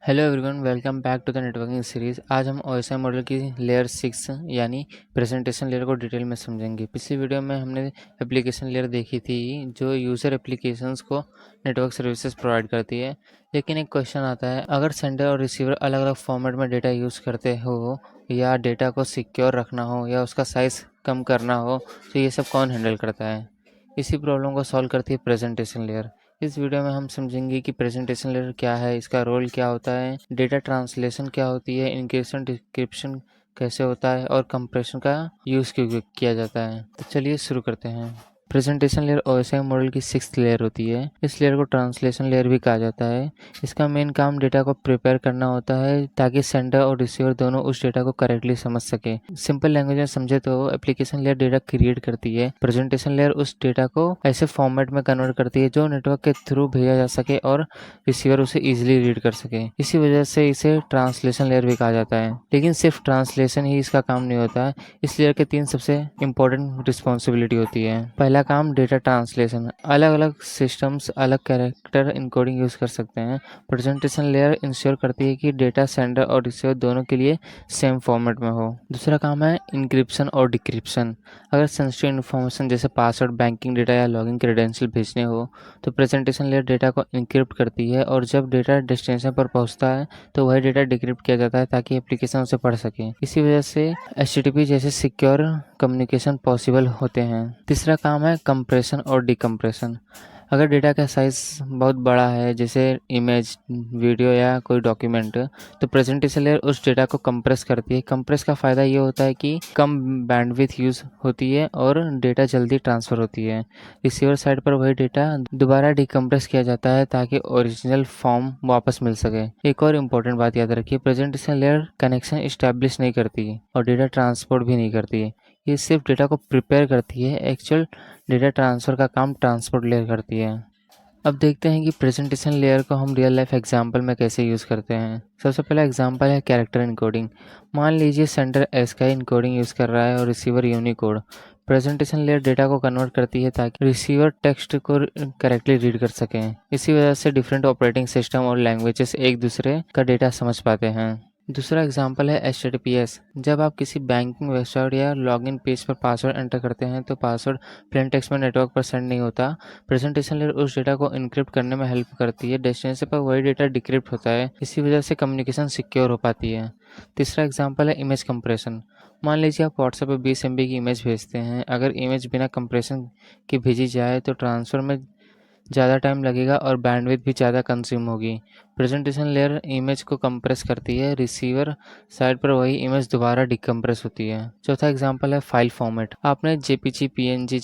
Hello everyone, welcome back to the networking series. आज हम OSI model की layer 6 यानी प्रेजेंटेशन लेयर को डिटेल में समझेंगे। पिछली वीडियो में हमने एप्लीकेशन लेयर देखी थी जो यूज़र एप्लीकेशंस को नेटवर्क सर्विसेज प्रोवाइड करती है। लेकिन एक क्वेश्चन आता है, अगर सेंडर और रिसीवर अलग अलग फॉर्मेट में डेटा यूज़ करते हो या डेटा को सिक्योर रखना हो या उसका साइज़ कम करना हो, तो ये सब कौन हैंडल करता है? इसी प्रॉब्लम को सॉल्व करती है प्रेजेंटेशन लेयर। इस वीडियो में हम समझेंगे कि प्रेजेंटेशन लेयर क्या है, इसका रोल क्या होता है, डेटा ट्रांसलेशन क्या होती है, इनक्रिप्शन डिक्रिप्शन कैसे होता है और कंप्रेशन का यूज़ क्यों किया जाता है। तो चलिए शुरू करते हैं। प्रेजेंटेशन लेयर ओएसआई मॉडल की 6th लेयर होती है। इस लेयर को ट्रांसलेशन लेयर भी कहा जाता है। इसका मेन काम डेटा को प्रिपेयर करना होता है ताकि सेंडर और रिसीवर दोनों उस डेटा को करेक्टली समझ सके। सिंपल लैंग्वेज में समझे तो एप्लीकेशन लेयर डेटा क्रिएट करती है, प्रेजेंटेशन लेयर उस डेटा को ऐसे फॉर्मेट में कन्वर्ट करती है जो नेटवर्क के थ्रू भेजा जा सके और रिसीवर उसे इजीली रीड कर सके। इसी वजह से इसे ट्रांसलेशन लेयर भी कहा जाता है। लेकिन सिर्फ ट्रांसलेशन ही इसका काम नहीं होता है। इस लेयर के 3 सबसे इंपॉर्टेंट रिस्पॉन्सिबिलिटी होती है। पहला काम डेटा ट्रांसलेशन। अलग अलग सिस्टम्स अलग कैरेक्टर इनकोडिंग यूज़ कर सकते हैं। प्रेजेंटेशन लेयर इंश्योर करती है कि डेटा सेंडर और रिसीवर दोनों के लिए सेम फॉर्मेट में हो। दूसरा काम है इंक्रिप्शन और डिक्रिप्शन। अगर सेंसिटिव इन्फॉर्मेशन जैसे पासवर्ड, बैंकिंग डेटा या लॉगिन क्रेडेंशियल भेजने हो तो प्रेजेंटेशन लेयर डेटा को इनक्रिप्ट करती है और जब डेटा डेस्टिनेशन पर पहुंचता है तो वही डेटा डिक्रिप्ट किया जाता है ताकि एप्लीकेशन उसे पढ़ सके। इसी वजह से HTTP जैसे सिक्योर कम्युनिकेशन पॉसिबल होते हैं। तीसरा काम है कंप्रेशन और डिकम्प्रेशन। अगर डेटा का साइज़ बहुत बड़ा है जैसे इमेज, वीडियो या कोई डॉक्यूमेंट, तो प्रेजेंटेशन लेयर उस डेटा को कंप्रेस करती है। कंप्रेस का फ़ायदा ये होता है कि कम बैंडविड्थ यूज़ होती है और डेटा जल्दी ट्रांसफ़र होती है। रिसीवर साइड पर वही डेटा दोबारा डिकम्प्रेस किया जाता है ताकि ओरिजिनल फॉर्म वापस मिल सके। एक और इम्पोर्टेंट बात याद रखिए, प्रेजेंटेशन लेयर कनेक्शन इस्टेब्लिश नहीं करती और डेटा ट्रांसपोर्ट भी नहीं करती। ये सिर्फ डेटा को प्रिपेयर करती है, एक्चुअल डेटा ट्रांसफ़र का काम ट्रांसपोर्ट लेयर करती है। अब देखते हैं कि प्रेजेंटेशन लेयर को हम रियल लाइफ एग्जांपल में कैसे यूज़ करते हैं। सबसे पहला एग्जांपल है कैरेक्टर इनकोडिंग। मान लीजिए सेंडर ASCII इनकोडिंग यूज़ कर रहा है और receiver Unicode. Presentation layer data को कन्वर्ट करती है ताकि रिसीवर टेक्स्ट को करेक्टली रीड कर सकें। इसी वजह से डिफरेंट ऑपरेटिंग सिस्टम और लैंग्वेजेस एक दूसरे का डेटा समझ पाते हैं। दूसरा एग्जांपल है HTTPS। जब आप किसी बैंकिंग वेबसाइट या लॉगिन पेज पर पासवर्ड एंटर करते हैं तो पासवर्ड प्लेन टेक्स्ट में नेटवर्क पर सेंड नहीं होता। प्रेजेंटेशन लेयर उस डेटा को इनक्रिप्ट करने में हेल्प करती है। डेस्टिनेशन पर वही डेटा डिक्रिप्ट होता है। इसी वजह से कम्युनिकेशन सिक्योर हो पाती है। तीसरा एग्जांपल है इमेज कंप्रेशन। मान लीजिए आप व्हाट्सएप पर 20 MB की इमेज भेजते हैं। अगर इमेज बिना कंप्रेशन के भेजी जाए तो ट्रांसफ़र में ज़्यादा टाइम लगेगा और बैंडविड्थ भी ज़्यादा कंज्यूम होगी। प्रेजेंटेशन लेयर इमेज को कंप्रेस करती है, रिसीवर साइड पर वही इमेज दोबारा डिकम्प्रेस होती है। चौथा एग्जांपल है फाइल फॉर्मेट। आपने JPG, PNG,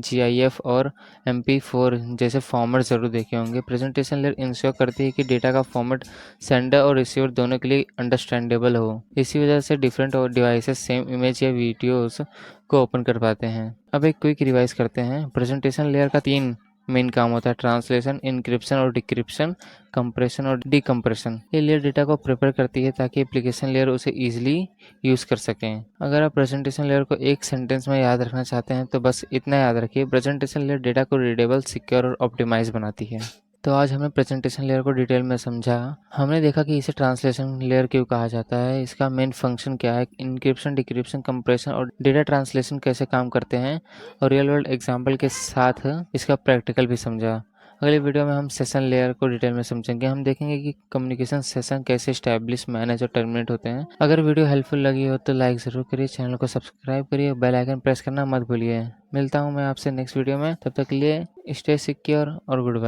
GIF और MP4 जैसे फॉर्मेट ज़रूर देखे होंगे। प्रेजेंटेशन लेयर इंश्योर करती है कि डेटा का फॉर्मेट सेंडर और रिसीवर दोनों के लिए अंडरस्टैंडेबल हो। इसी वजह से डिफरेंट डिवाइसेस सेम इमेज या वीडियोस को ओपन कर पाते हैं। अब एक क्विक रिवाइज करते हैं। प्रेजेंटेशन लेयर का 3 मेन काम होता है: ट्रांसलेशन, इंक्रिप्शन और डिक्रिप्शन, कंप्रेशन और डिकम्प्रेशन। ये लेयर डेटा को प्रिपेयर करती है ताकि एप्लीकेशन लेयर उसे ईजिली यूज़ कर सकें। अगर आप प्रेजेंटेशन लेयर को एक सेंटेंस में याद रखना चाहते हैं तो बस इतना याद रखिए, प्रेजेंटेशन लेयर डेटा को रीडेबल, सिक्योर और ऑप्टिमाइज बनाती है। तो आज हमने प्रेजेंटेशन लेयर को डिटेल में समझा। हमने देखा कि इसे ट्रांसलेशन लेयर क्यों कहा जाता है, इसका मेन फंक्शन क्या है, इंक्रिप्शन, डिक्रिप्शन, कंप्रेशन और डेटा ट्रांसलेशन कैसे काम करते हैं, और रियल वर्ल्ड एग्जांपल के साथ इसका प्रैक्टिकल भी समझा। अगली वीडियो में हम सेशन लेयर को डिटेल में समझेंगे। हम देखेंगे कि कम्युनिकेशन सेशन कैसे स्टैब्लिश, मैनेज और टर्मिनेट होते हैं। अगर वीडियो हेल्पफुल लगी हो तो लाइक ज़रूर करिए, चैनल को सब्सक्राइब करिए, बेल आइकन प्रेस करना मत भूलिए। मिलता हूँ मैं आपसे नेक्स्ट वीडियो में, तब तक के लिए स्टे सिक्योर और गुड बाय।